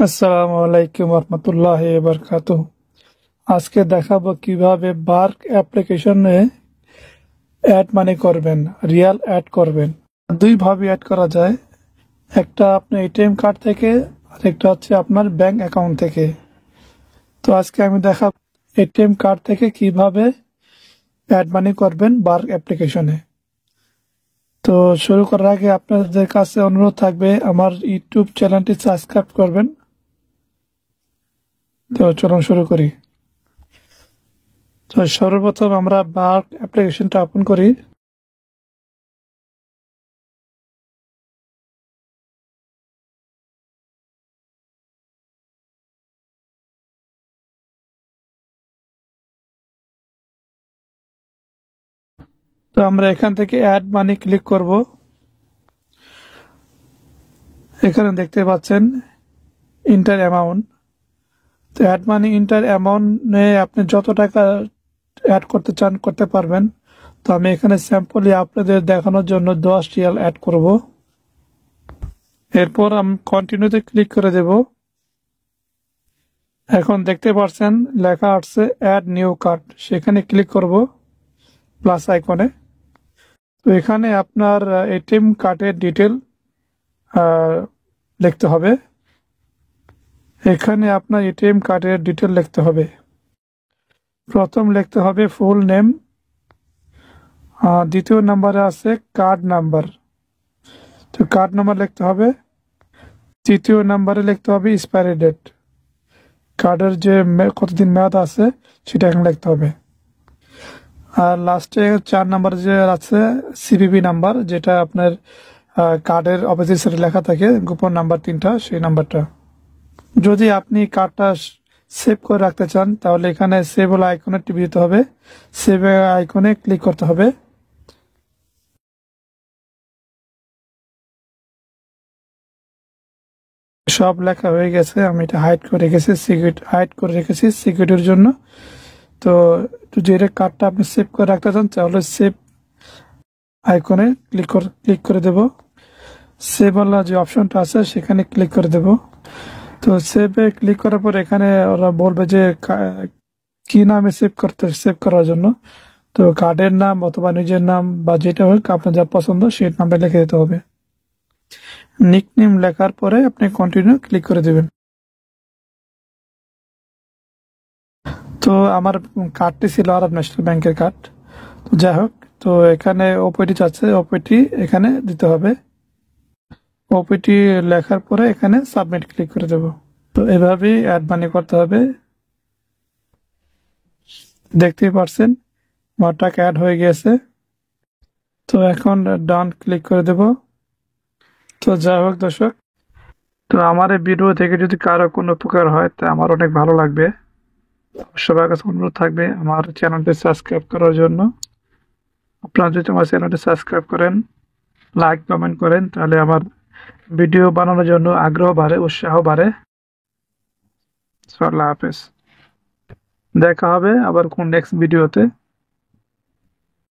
আসসালামু আলাইকুম রহমতুল্লাহি বারাকাতুহ। আজকে দেখাবো কিভাবে বার্ক অ্যাপ্লিকেশনে অ্যাড মানি করবেন, রিয়াল অ্যাড করবেন। দুই ভাবে অ্যাড করা যায়, একটা আপনার এটিএম কার্ড থেকে আর একটা হচ্ছে আপনার ব্যাংক অ্যাকাউন্ট থেকে। তো আজকে আমি দেখাবো এটিএম কার্ড থেকে কিভাবে অ্যাড মানি করবেন বার্ক অ্যাপ্লিকেশনে। তো শুরু করার আগে আপনাদের কাছে অনুরোধ থাকবে আমার ইউটিউব চ্যানেলটি সাবস্ক্রাইব করবেন। তো চলুন শুরু করি। তো সর্বপ্রথম আমরা বার্ক অ্যাপ্লিকেশনটা ওপেন করি। তো আমরা এখান থেকে অ্যাড মানি ক্লিক করব। এখানে দেখতে পাচ্ছেন ইন্টার অ্যামাউন্ট। তো অ্যাড মানি ইন্টার অ্যামাউন্টে আপনি যত টাকা অ্যাড করতে চান করতে পারবেন। তো আমি এখানে স্যাম্পলি আপনাদের দেখানোর জন্য 10 রিয়াল অ্যাড করব। এরপর আমি কন্টিনিউতে ক্লিক করে দেব। এখন দেখতে পাচ্ছেন লেখা আসছে অ্যাড নিউ কার্ড, সেখানে ক্লিক করব প্লাস আইকনে। তো এখানে আপনার এটিএম কার্ডের ডিটেল লিখতে হবে। এখানে আপনার এটিএম কার্ডের ডিটেল লিখতে হবে। প্রথম লিখতে হবে ফুল নেম, দ্বিতীয় নাম্বারে আছে কার্ড নাম্বার, তো কার্ড নাম্বার লিখতে হবে। তৃতীয় নাম্বারে লিখতে হবে এক্সপায়ারি ডেট, কার্ডের যে কতদিন মেয়াদ আছে সেটা এখানে লিখতে হবে। আর লাস্টে 4 নাম্বার যে আছে সিভিভি নাম্বার, যেটা আপনার কার্ডের অপোজিট সাইডে লেখা থাকে গোপন নাম্বার 3টা, সেই নাম্বারটা। যদি আপনি কার্ডটা সেভ করে রাখতে চান তাহলে এখানে সেভ হলো আইকনে টিপে দিতে হবে, সেভ আইকনে ক্লিক করতে হবে। সব লেখা হয়ে গেছে, আমি এটা হাইড করে রেখেছি, সিকিউরিটির জন্য। তো যে কার্ডটা আপনি সেভ করে রাখতে চান তাহলে সেভ আইকনে ক্লিক করে দেব। সেভ ওয়ালা যে অপশনটা আছে সেখানে ক্লিক করে দেব। তো সেভে ক্লিক করার পর এখানে ওরা বলবে যে কি নামে সেভ করার জন্য। তো কার্ডের নাম অথবা নিজের নাম বা যেটা হোক আপনার যা পছন্দ সেই নামটা লিখে দিতে হবে। নিকনেম লেখার পরে আপনি কন্টিনিউ ক্লিক করে দেবেন। তো আমার কার্ডটি ছিল আরব ন্যাশনাল ব্যাংকের কার্ড। তো যাই হোক, তো এখানে ওপিটি চাচ্ছে, ওপিটি এখানে দিতে হবে। ওপিটি লেখার পরে এখানে সাবমিট ক্লিক করে দেব। তো এভাবেই অ্যাড মানি করতে হবে। দেখতেই পারছেন আমার টাকা অ্যাড হয়ে গিয়েছে। তো এখন ডান ক্লিক করে দেব। তো যাই হোক দর্শক, তো আমার এই ভিডিও থেকে যদি কারো কোনো উপকার হয় তা আমার অনেক ভালো লাগবে। সবার কাছে অনুরোধ থাকবে আমার চ্যানেলটি সাবস্ক্রাইব করার জন্য। আপনারা যদি আমার চ্যানেলটি সাবস্ক্রাইব করেন, লাইক কমেন্ট করেন, তাহলে আমার ভিডিও বানানোর জন্য আগ্রহ বাড়ে, উৎসাহ বাড়ে। আল্লাহ হাফেজ, দেখা হবে আবার কোন নেক্সট ভিডিওতে।